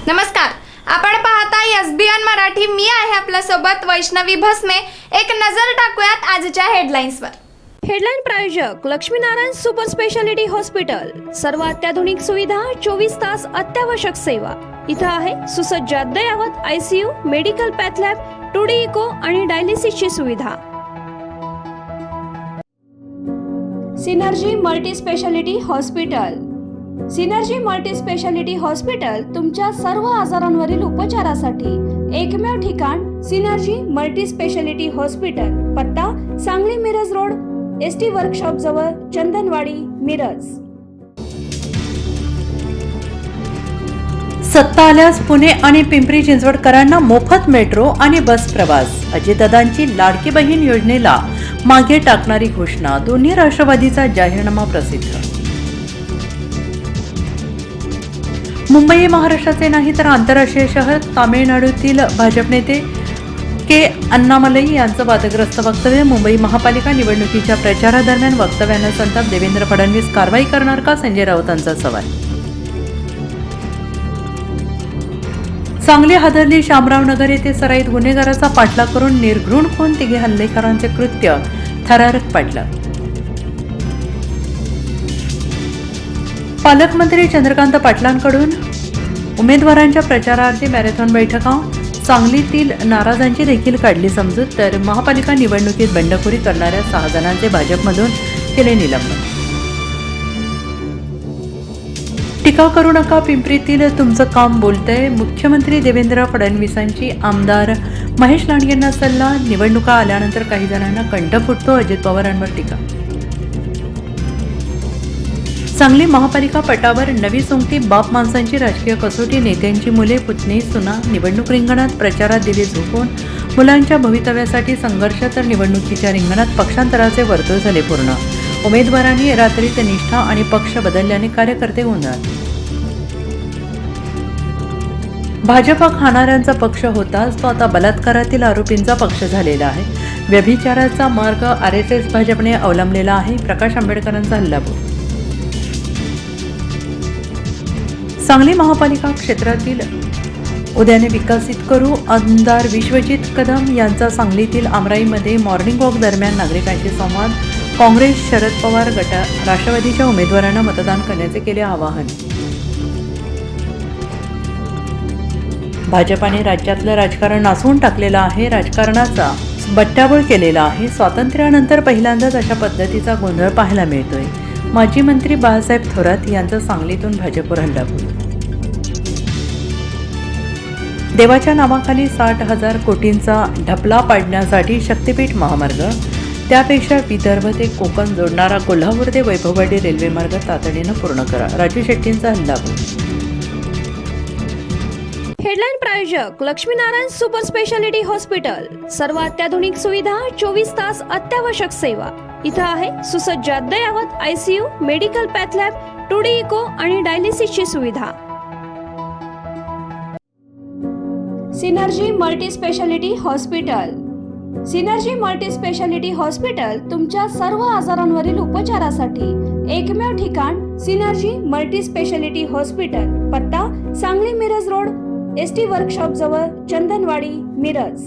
नमस्कार, आपण पाहता एसबीएन मराठी. मी आहे आपल्या सोबत वैष्णवी भस्मे. एक नजर टाकूयात आजच्या हेडलाईन्सवर. हेडलाईन प्रायोजक लक्ष्मीनारायण सुपर स्पेशालिटी हॉस्पिटल. सर्व अत्याधुनिक सुविधा, 24 तास अत्यावश्यक सेवा. इथं आहे सुसज्ज अद्ययावत ICU, medical path lab, 2D echo आणि डायलिसिसची सुविधा. Synergy multi speciality hospital. Synergy multi speciality hospital तुमच्या सर्व आजारांवरील उपचारासाठी एकमेव ठिकाण. Synergy multi speciality hospital. पत्ता Sangli Miraj road, ST workshop जवळ, चंदनवाडी, मिरज. सत्ता आल्यास पुणे आणि पिंपरी चिंचवडकरांना मोफत मेट्रो आणि बस प्रवास. अजितदादांची लाडकी बहीण योजनेला मागे टाकणारी घोषणा. दोन्ही राष्ट्रवादीचा जाहीरनामा प्रसिद्ध. मुंबई महाराष्ट्राचे नाही तर आंतरराष्ट्रीय शहर. तामिळनाडूतील भाजप नेते के अण्णामलई यांचं वादग्रस्त वक्तव्य. मुंबई महापालिका निवडणुकीच्या प्रचारादरम्यान वक्तव्यानं संताप. देवेंद्र फडणवीस कारवाई करणार का? संजय राऊतांचा सवाल. सांगली हादरली. शामरावनगर येथे सराईत गुन्हेगाराचा पाठलाग करून निर्घृण होऊन तिघे हल्लेखोरांचे कृत्य थरारक पाडलं. पालकमंत्री चंद्रकांत पाटलांकडून उमेदवारांच्या प्रचारार्थी मॅरेथॉन बैठका. सांगलीतील नाराजांची देखील काढली समजूत. तर महापालिका निवडणुकीत बंडखोरी करणाऱ्या 6 जणांचे भाजपमधून केले निलंबन. टीका करू नका, पिंपरीतील तुमचं काम बोलतंय. मुख्यमंत्री देवेंद्र फडणवीसांची आमदार महेश लांडगेंना सल्ला. निवडणुका आल्यानंतर काही जणांना कंठ फुटतो. अजित पवारांवर टीका. सांगली महापालिका पटावर नवी सोंगटी. बाप माणसांची राजकीय कसोटी. नेत्यांची मुले, पुतणी, सुना निवडणूक रिंगणात. प्रचारात दिली झोपून. मुलांच्या भवितव्यासाठी संघर्ष तर निवडणुकीच्या रिंगणात पक्षांतराचे वर्तुळ झाले पूर्ण. उमेदवारांनी रात्रीत निष्ठा आणि पक्ष बदलल्याने कार्यकर्ते गोंधळात. भाजप खाणाऱ्यांचा पक्ष होताच तो आता बलात्कारातील आरोपींचा पक्ष झालेला आहे. व्यभिचाराचा मार्ग RSS भाजपने अवलंबलेला आहे. प्रकाश आंबेडकरांचा हल्लाबोल. सांगली महापालिका क्षेत्रातील उद्याने विकसित करू. आमदार विश्वजित कदम यांचा सांगलीतील आमराईमध्ये मॉर्निंग वॉक दरम्यान नागरिकांशी संवाद. काँग्रेस, शरद पवार गट, राष्ट्रवादीच्या उमेदवारांना मतदान करण्याचे केले आवाहन. भाजपाने राज्यातलं राजकारण नासवून टाकलेलं आहे. राजकारणाचा बट्ट्याबोळ केलेला आहे. स्वातंत्र्यानंतर पहिल्यांदाच अशा पद्धतीचा गोंधळ पाहायला मिळतोय. माजी मंत्री बाळासाहेब थोरात यांचा सांगलीतून भाजपवर हल्लाबोल. देवाच्या नावाखाली 60,000 कोटींचा ढपला पाडण्यासाठी शक्तीपीठ महामार्ग. त्यापेक्षा विदर्भ ते कोकण जोडणारा कोल्हापूर ते वैभववाडी रेल्वे मार्ग तातडीनं पूर्ण करा. राजू शेट्टींचा हल्लाबोल. हेडलाईन प्रायोजक लक्ष्मीनारायण सुपर स्पेशालिटी हॉस्पिटल. सर्व अत्याधुनिक सुविधा, 24 तास अत्यावश्यक सेवा. इथं आहे सुसज्ज अद्ययावत ICU, medical path lab, 2D echo आणि डायलिसिसची सुविधा. Synergy multi speciality hospital. Synergy multi speciality hospital तुमच्या सर्व आजारांवरील उपचारासाठी एकमेव ठिकाण. Synergy multi speciality hospital. पत्ता Sangli Miraj road, ST workshop जवळ, चंदनवाडी, मिरज.